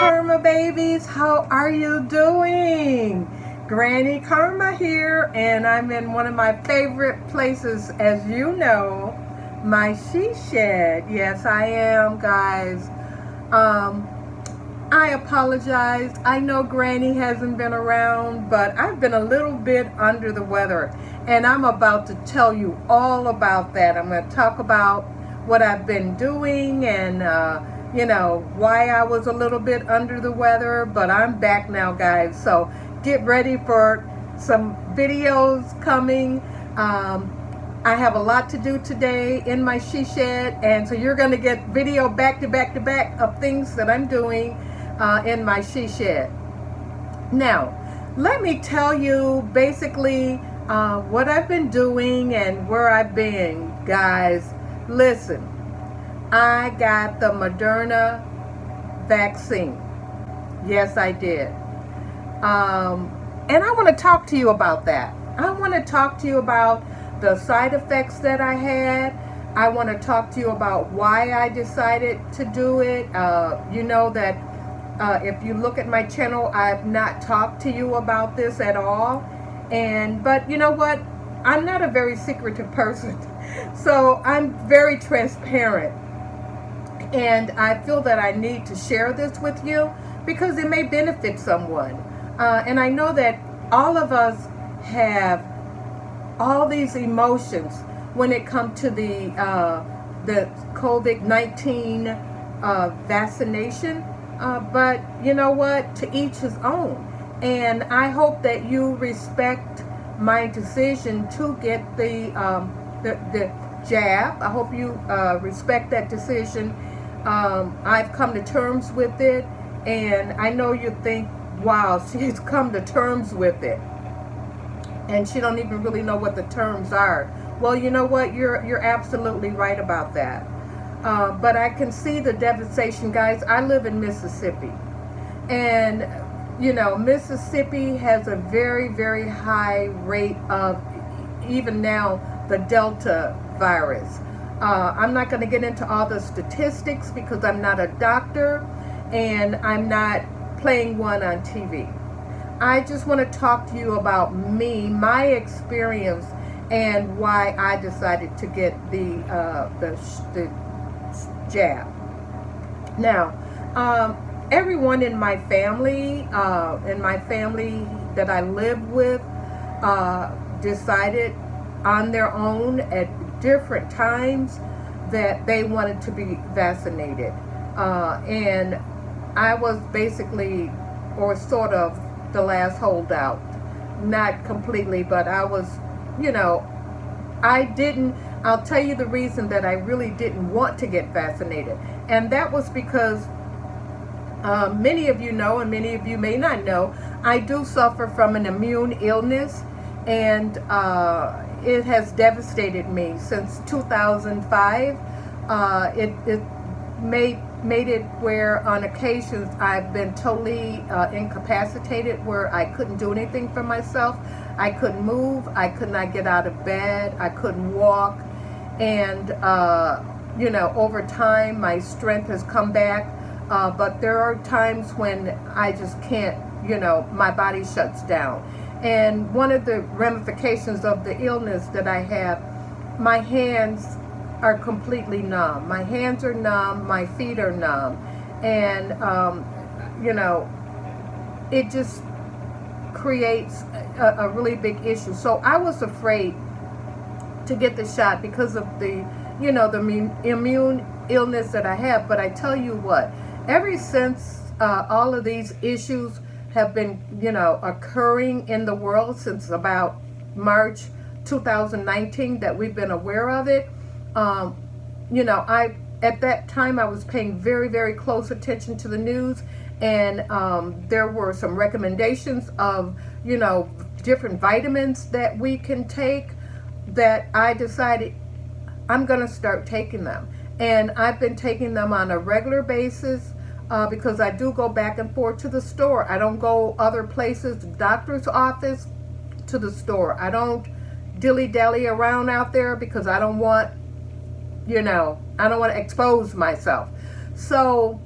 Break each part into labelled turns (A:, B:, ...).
A: Karma babies, how are you doing? Granny Karma here, and I'm in one of my favorite places, as you know, my she shed. Yes, I am, guys. I apologize. I know Granny hasn't been around, but I've been a little bit under the weather, and I'm about to tell you all about that. I'm going to talk about what I've been doing and you know, why I was a little bit under the weather, but I'm back now, guys. So get ready for some videos coming. I have a lot to do today in my she shed, and so you're going to get video back to back to back of things that I'm doing in my she shed. Now, let me tell you basically what I've been doing and where I've been, guys. Listen, I got the Moderna vaccine. Yes, I did. And I want to talk to you about that. I want to talk to you about the side effects that I had. I want to talk to you about why I decided to do it. You know that if you look at my channel, I've not talked to you about this at all. But you know what? I'm not a very secretive person. So I'm very transparent. And I feel that I need to share this with you because it may benefit someone. And I know that all of us have all these emotions when it comes to the COVID-19 vaccination. But you know what? To each his own. And I hope that you respect my decision to get the jab. I hope you respect that decision. I've come to terms with it, and I know you think, wow, she's come to terms with it, and she don't even really know what the terms are. Well, you know what? You're absolutely right about that. But I can see the devastation, guys. I live in Mississippi, and you know, Mississippi has a very, very high rate of, even now, the Delta virus. I'm not going to get into all the statistics because I'm not a doctor and I'm not playing one on TV. I just want to talk to you about me, my experience, and why I decided to get the jab. Now, everyone in my family that I live with, decided on their own at different times that they wanted to be vaccinated. And I was basically, or sort of, the last holdout. Not completely, but I was, you know, I'll tell you the reason that I really didn't want to get vaccinated. And that was because many of you know, and many of you may not know, I do suffer from an immune illness, and it has devastated me since 2005. It made it where on occasions I've been totally incapacitated, where I couldn't do anything for myself. I couldn't move. I could not get out of bed. I couldn't walk. And, you know, over time my strength has come back. But there are times when I just can't, you know, my body shuts down. And one of the ramifications of the illness that I have, my hands are completely numb. My hands are numb, my feet are numb. And, you know, it just creates a really big issue. So I was afraid to get the shot because of the, you know, the immune illness that I have. But I tell you what, ever since all of these issues have been, you know, occurring in the world since about March 2019 that we've been aware of it, you know, at that time I was paying very, very close attention to the news, and there were some recommendations of, you know, different vitamins that we can take, that I decided I'm going to start taking them. And I've been taking them on a regular basis. Because I do go back and forth to the store. I don't go other places, doctor's office, to the store. I don't dilly-dally around out there because I don't want, you know, I don't want to expose myself. So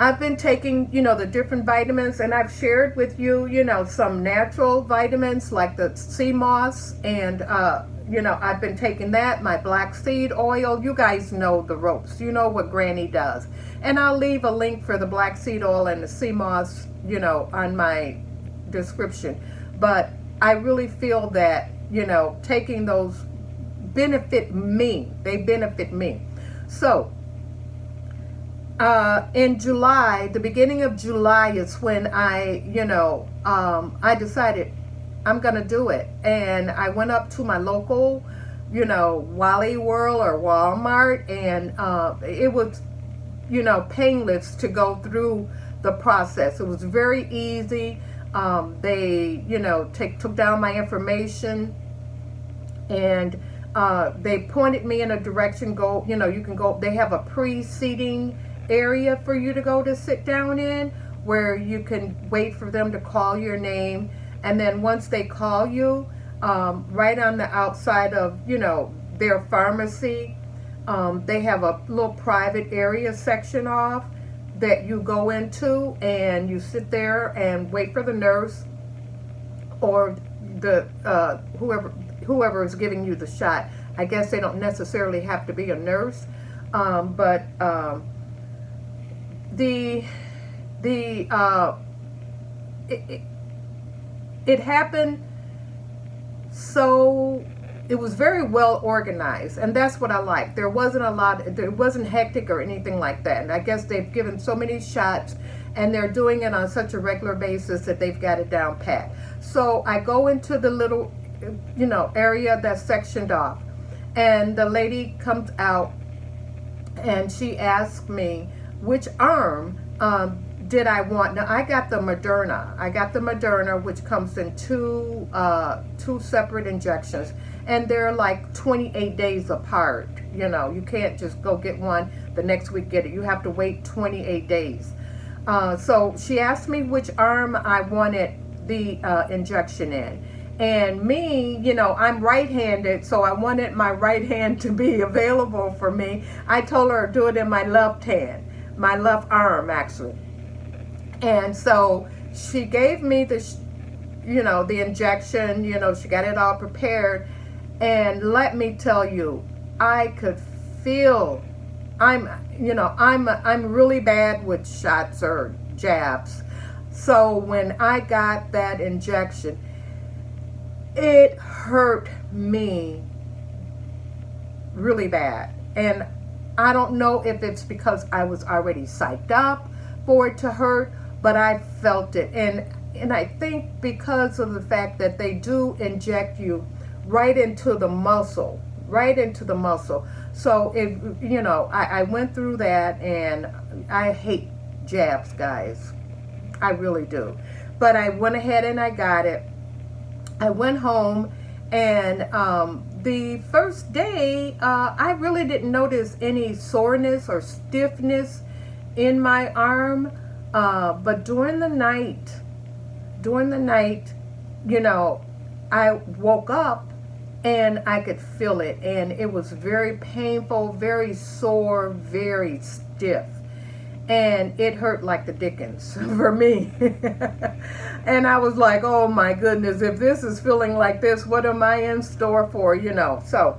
A: I've been taking, the different vitamins, and I've shared with you, some natural vitamins like the sea moss, and, I've been taking that, my black seed oil. You guys know the ropes. You know what Granny does. And I'll leave a link for the black seed oil and the sea moss, on my description. But I really feel that, taking those benefit me. They benefit me. So, in July, the beginning of July is when I decided I'm going to do it. And I went up to my local, Wally World or Walmart, and it was, painless to go through the process. It was very easy. They, took down my information, and they pointed me in a direction. Go, you can go, they have a pre-seating area for you to go to sit down in, where you can wait for them to call your name, and then once they call you, right on the outside of their pharmacy, they have a little private area section off that you go into, and you sit there and wait for the nurse or the whoever is giving you the shot. I guess they don't necessarily have to be a nurse, but it happened, so it was very well organized, and that's what I like. There wasn't hectic or anything like that. And I guess they've given so many shots, and they're doing it on such a regular basis that they've got it down pat. So I go into the little area that's sectioned off, and the lady comes out, and she asked me which arm did I want. Now, I got the Moderna, which comes in two separate injections, and they're like 28 days apart. You can't just go get one the next week get it. You have to wait 28 days. So she asked me which arm I wanted the injection in. And me, I'm right-handed, so I wanted my right hand to be available for me. I told her to do it in my left hand, my left arm, actually. And so she gave me the injection, she got it all prepared. And let me tell you, I could feel, I'm really bad with shots or jabs. So when I got that injection, it hurt me really bad. And I don't know if it's because I was already psyched up for it to hurt, but I felt it. And I think because of the fact that they do inject you right into the muscle. So I went through that, and I hate jabs, guys. I really do. But I went ahead and I got it. I went home, and the first day, I really didn't notice any soreness or stiffness in my arm. But during the night, I woke up and I could feel it, and it was very painful, very sore, very stiff, and it hurt like the dickens for me. And I was like, oh my goodness, if this is feeling like this, what am I in store for, So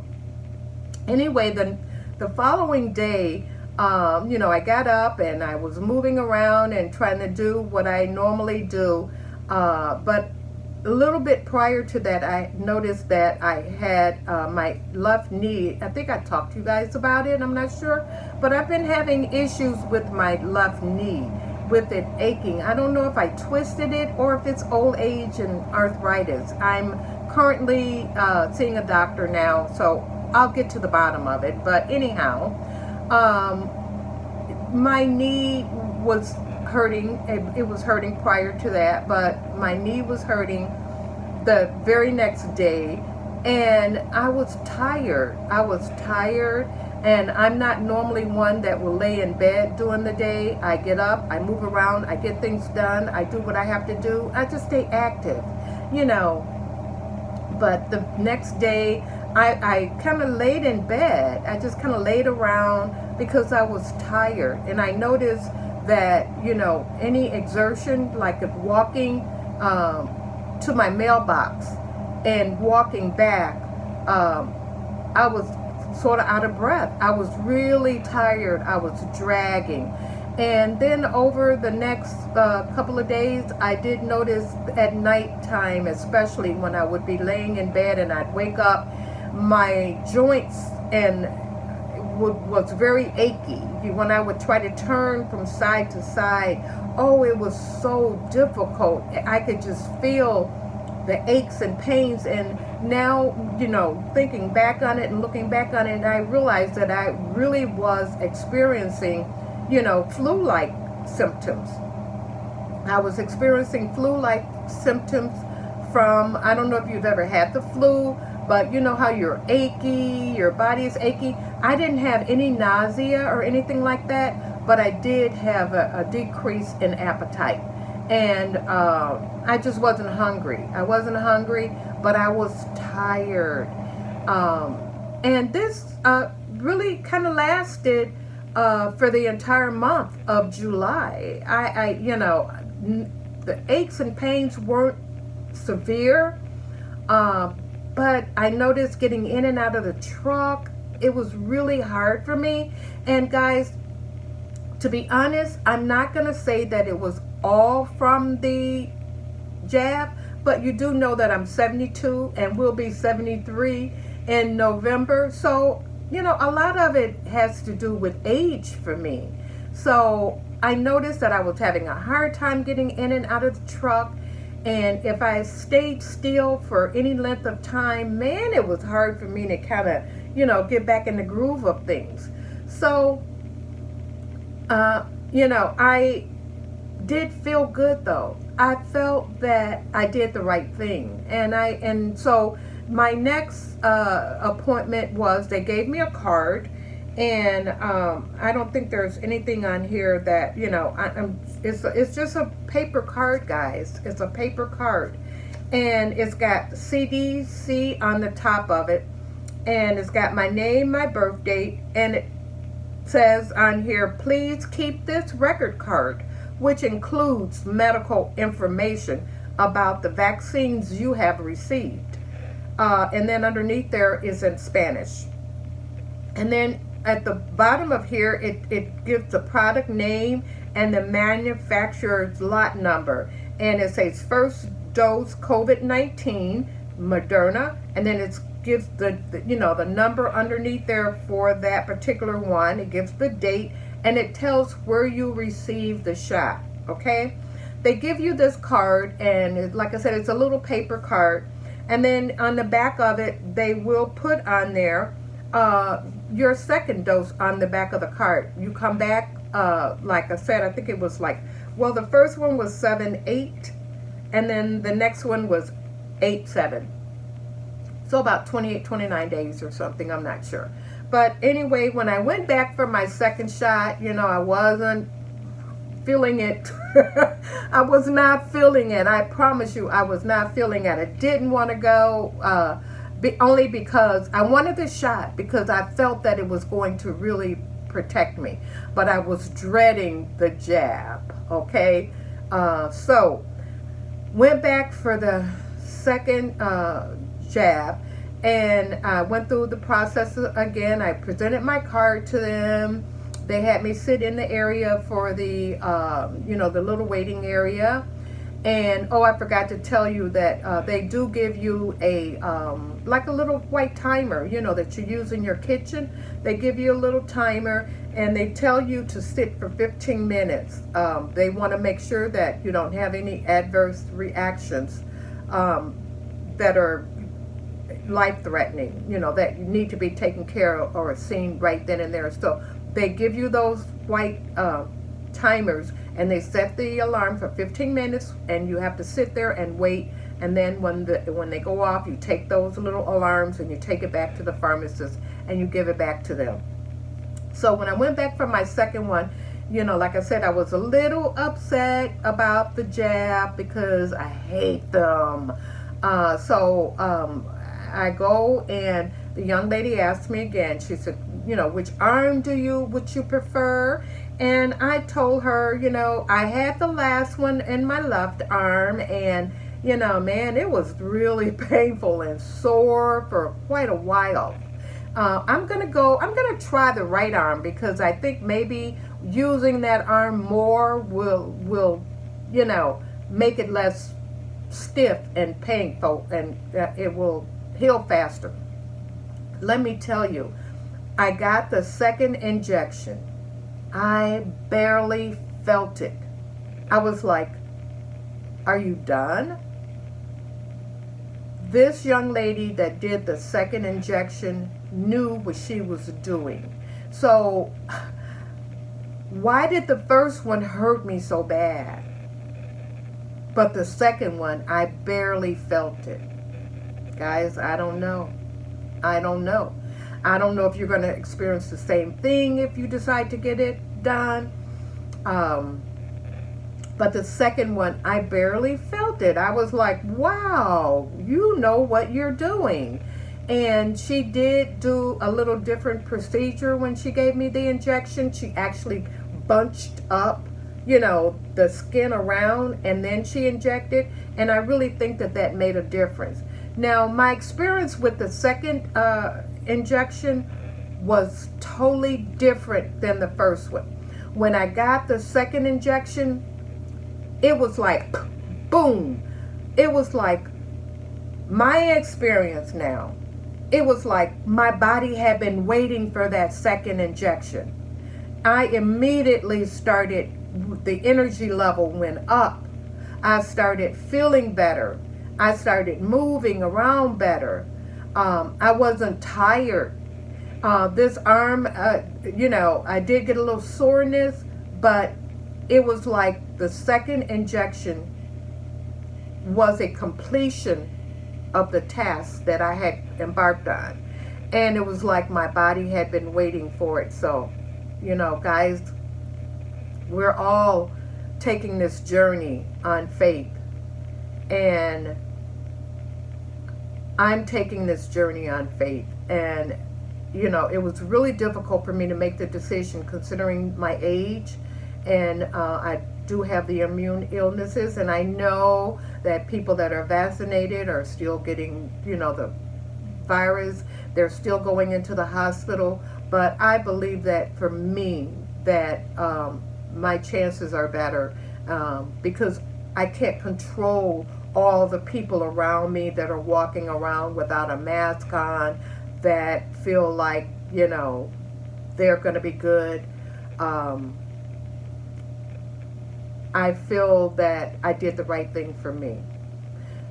A: anyway, the following day, I got up and I was moving around and trying to do what I normally do, but a little bit prior to that, I noticed that I had my left knee. I think I talked to you guys about it, I'm not sure, but I've been having issues with my left knee, with it aching. I don't know if I twisted it or if it's old age and arthritis. I'm currently seeing a doctor now, so I'll get to the bottom of it. But anyhow, my knee was hurting. It was hurting prior to that, but my knee was hurting the very next day, and I was tired. And I'm not normally one that will lay in bed during the day. I get up, I move around, I get things done, I do what I have to do. I just stay active, But the next day, I kind of laid in bed. I just kind of laid around because I was tired. And I noticed that, you know, any exertion, like if walking to my mailbox and walking back, I was sort of out of breath. I was really tired. I was dragging. And then over the next couple of days, I did notice at nighttime, especially when I would be laying in bed and I'd wake up, my joints and was very achy. When I would try to turn from side to side, oh, it was so difficult. I could just feel the aches and pains. And now, you know, thinking back on it and looking back on it, I realized that I really was experiencing, you know, flu-like symptoms. I was experiencing flu-like symptoms from, I don't know if you've ever had the flu, but you know how you're achy, your body is achy. I didn't have any nausea or anything like that, but I did have a decrease in appetite. And I just wasn't hungry. I wasn't hungry, but I was tired. And this really kind of lasted for the entire month of July. I you know, the aches and pains weren't severe, but I noticed getting in and out of the truck, it was really hard for me. And guys, to be honest, I'm not going to say that it was all from the jab, but you do know that I'm 72 and will be 73 in November. So, you know, a lot of it has to do with age for me. So I noticed that I was having a hard time getting in and out of the truck. And if I stayed still for any length of time, man, it was hard for me to kind of, you know, get back in the groove of things. So, you know, I did feel good though. I felt that I did the right thing. And so my next appointment was, they gave me a card. And I don't think there's anything on here that, you know, it's just a paper card, guys. It's a paper card. And it's got CDC on the top of it. And it's got my name, my birth date. And it says on here, please keep this record card, which includes medical information about the vaccines you have received. And then underneath there is in Spanish. And then at the bottom of here, it gives the product name and the manufacturer's lot number. And it says first dose COVID-19, Moderna, and then it gives the you know, the number underneath there for that particular one. It gives the date, and it tells where you received the shot, okay? They give you this card, and like I said, it's a little paper card. And then on the back of it, they will put on there your second dose on the back of the card. You come back, like I said, I think it was like, well, the first one was 7/8, and then the next one was 8/7. So about 28, 29 days or something, I'm not sure. But anyway, when I went back for my second shot, you know, I wasn't feeling it. I was not feeling it. I promise you, I was not feeling it. I didn't want to go, only because I wanted the shot, because I felt that it was going to really protect me. But I was dreading the jab, okay? So, went back for the second jab, and I went through the process again. I presented my card to them. They had me sit in the area for the, you know, the little waiting area. And, oh, I forgot to tell you that they do give you a, like a little white timer, you know, that you use in your kitchen. They give you a little timer, and they tell you to sit for 15 minutes. They want to make sure that you don't have any adverse reactions that are life-threatening, you know, that you need to be taken care of or seen right then and there. So they give you those white timers, and they set the alarm for 15 minutes, and you have to sit there and wait. And then when they go off, you take those little alarms and you take it back to the pharmacist and you give it back to them. So when I went back for my second one, you know, like I said, I was a little upset about the jab because I hate them. I go, and the young lady asked me again. She said, you know, which arm would you prefer? And I told her, you know, I had the last one in my left arm, and, you know, man, it was really painful and sore for quite a while. I'm going to try the right arm, because I think maybe using that arm more will, you know, make it less stiff and painful, and it will heal faster. Let me tell you, I got the second injection. I barely felt it. I was like, are you done? This young lady that did the second injection knew what she was doing. So why did the first one hurt me so bad? But the second one, I barely felt it. Guys, I don't know. I don't know. I don't know if you're going to experience the same thing if you decide to get it done. But the second one, I barely felt it. I was like, wow, you know what you're doing. And she did do a little different procedure when she gave me the injection. She actually bunched up, you know, the skin around, and then she injected. And I really think that that made a difference. Now, my experience with the second injection was totally different than the first one. When I got the second injection, it was like boom. It was like my experience now. It was like my body had been waiting for that second injection. I immediately started, the energy level went up. I started feeling better. I started moving around better. I wasn't tired. This arm, you know, I did get a little soreness, but it was like the second injection was a completion of the task that I had embarked on. And it was like my body had been waiting for it. So, you know, guys, we're all taking this journey on faith. And I'm taking this journey on faith. And, you know, it was really difficult for me to make the decision considering my age. And I do have the immune illnesses. And I know that people that are vaccinated are still getting, you know, the virus. They're still going into the hospital. But I believe that for me, that my chances are better because I can't control all the people around me that are walking around without a mask on, that feel like, you know, they're going to be good. I feel that I did the right thing for me.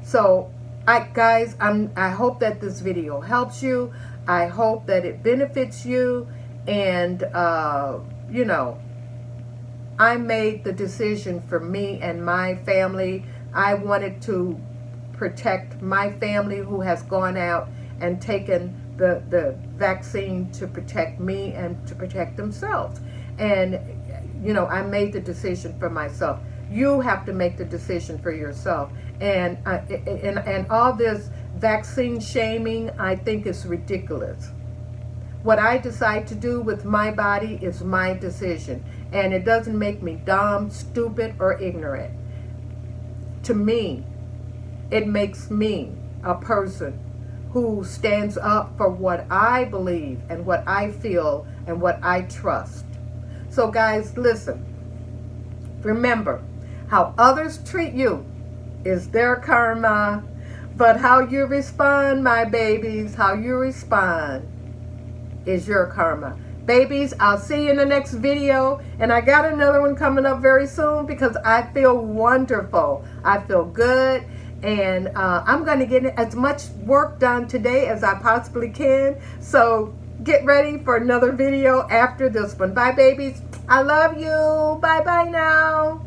A: So, guys, I hope that this video helps you. I hope that it benefits you. And, you know, I made the decision for me and my family. I wanted to protect my family who has gone out and taken the vaccine to protect me and to protect themselves. And, you know, I made the decision for myself. You have to make the decision for yourself. And all this vaccine shaming, I think is ridiculous. What I decide to do with my body is my decision. And it doesn't make me dumb, stupid, or ignorant. To me, it makes me a person who stands up for what I believe and what I feel and what I trust. So guys, listen. Remember, how others treat you is their karma, but how you respond, my babies, how you respond is your karma. Babies, I'll see you in the next video. And I got another one coming up very soon because I feel wonderful. I feel good. And I'm going to get as much work done today as I possibly can. So get ready for another video after this one. Bye, babies. I love you. Bye-bye now.